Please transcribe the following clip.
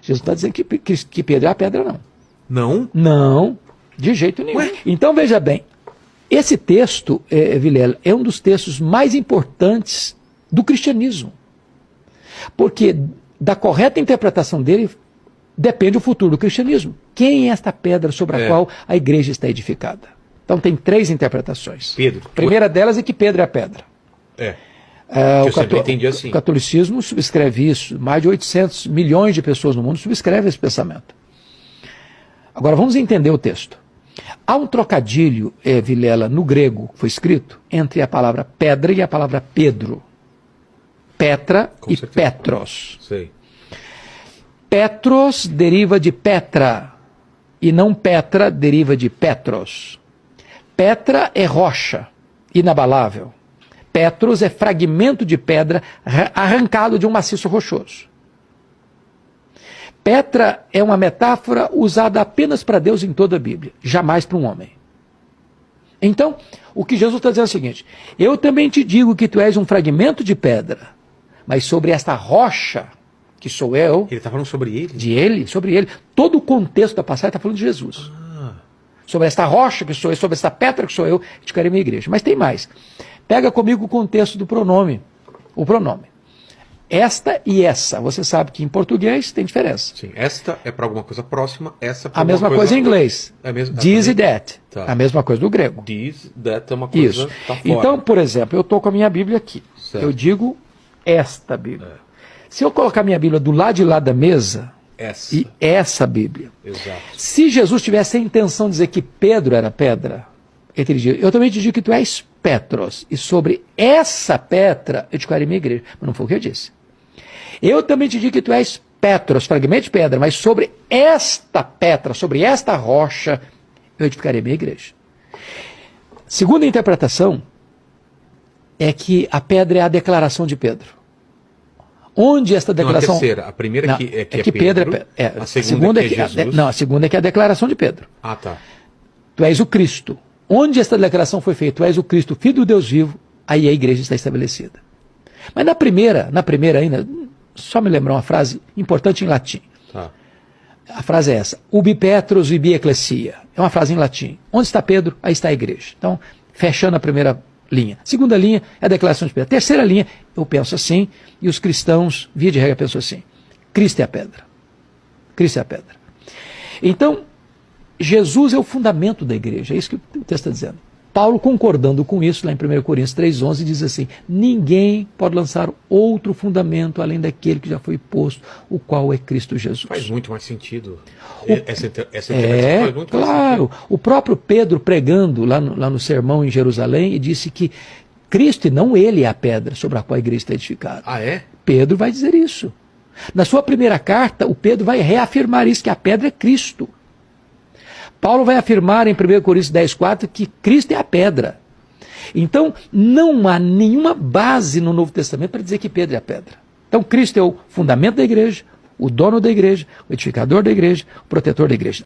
Jesus está dizendo que Pedro é a pedra, não. Não? Não, de jeito nenhum. Ué? Então, veja bem, esse texto, Vilela, é um dos textos mais importantes do cristianismo. Porque da correta interpretação dele depende o futuro do cristianismo. Quem é esta pedra sobre a qual a igreja está edificada? Então tem 3 interpretações. Pedro. A primeira delas é que Pedro é a pedra. O catolicismo subscreve isso. Mais de 800 milhões de pessoas no mundo subscrevem esse pensamento. Agora vamos entender o texto. Há um trocadilho, Vilela, no grego, que foi escrito, entre a palavra pedra e a palavra Pedro. Petra e Petros. Sei. Petros deriva de Petra, e não Petra deriva de Petros. Petra é rocha, inabalável. Petros é fragmento de pedra arrancado de um maciço rochoso. Petra é uma metáfora usada apenas para Deus em toda a Bíblia, jamais para um homem. Então, o que Jesus está dizendo é o seguinte: eu também te digo que tu és um fragmento de pedra, mas sobre esta rocha, que sou eu... Ele está falando sobre ele? De ele, sobre ele. Todo o contexto da passagem está falando de Jesus. Sobre esta rocha que sou eu, sobre esta pedra que sou eu, edificarei minha igreja. Mas tem mais. Pega comigo o contexto do pronome. O pronome. Esta e essa. Você sabe que em português tem diferença. Sim, esta é para alguma coisa próxima, essa para a mesma coisa em inglês. This e that. Tá. A mesma coisa do grego. This, that é uma coisa. Isso. Tá fora. Então, por exemplo, eu estou com a minha Bíblia aqui. Certo. Eu digo esta Bíblia. Se eu colocar minha Bíblia do lado de lá da mesa, e essa Bíblia. Exato. Se Jesus tivesse a intenção de dizer que Pedro era pedra, ele teria dito: eu também te digo que tu és Petros, e sobre essa pedra eu edificarei minha igreja. Mas não foi o que eu disse. Eu também te digo que tu és Petros, fragmento de pedra, mas sobre esta pedra, sobre esta rocha, eu edificarei minha igreja. Segunda interpretação é que a pedra é a declaração de Pedro. Onde esta declaração... Não, a terceira. A primeira não, é que Pedro. A segunda é Jesus. Não, a segunda é que é a declaração de Pedro. Ah, tá. Tu és o Cristo. Onde esta declaração foi feita? Tu és o Cristo, filho do Deus vivo, aí a igreja está estabelecida. Mas na primeira ainda, só me lembrar uma frase importante em latim. Tá. A frase é essa: ubi Petros ibi ecclesia. É uma frase em latim. Onde está Pedro? Aí está a igreja. Então, fechando a primeira linha. Segunda linha é a declaração de Pedro. Terceira linha, eu penso assim, e os cristãos, via de regra, pensam assim: Cristo é a pedra. Cristo é a pedra. Então, Jesus é o fundamento da igreja. É isso que o texto está dizendo. Paulo, concordando com isso, lá em 1 Coríntios 3,11, diz assim: ninguém pode lançar outro fundamento além daquele que já foi posto, o qual é Cristo Jesus. Faz muito mais sentido. Essa interpretação faz muito mais sentido. O próprio Pedro, pregando lá no sermão em Jerusalém, disse que Cristo e não ele é a pedra sobre a qual a igreja está edificada. Ah, é? Pedro vai dizer isso. Na sua primeira carta, o Pedro vai reafirmar isso, que a pedra é Cristo. Paulo vai afirmar em 1 Coríntios 10,4 que Cristo é a pedra. Então, não há nenhuma base no Novo Testamento para dizer que Pedro é a pedra. Então, Cristo é o fundamento da igreja, o dono da igreja, o edificador da igreja, o protetor da igreja.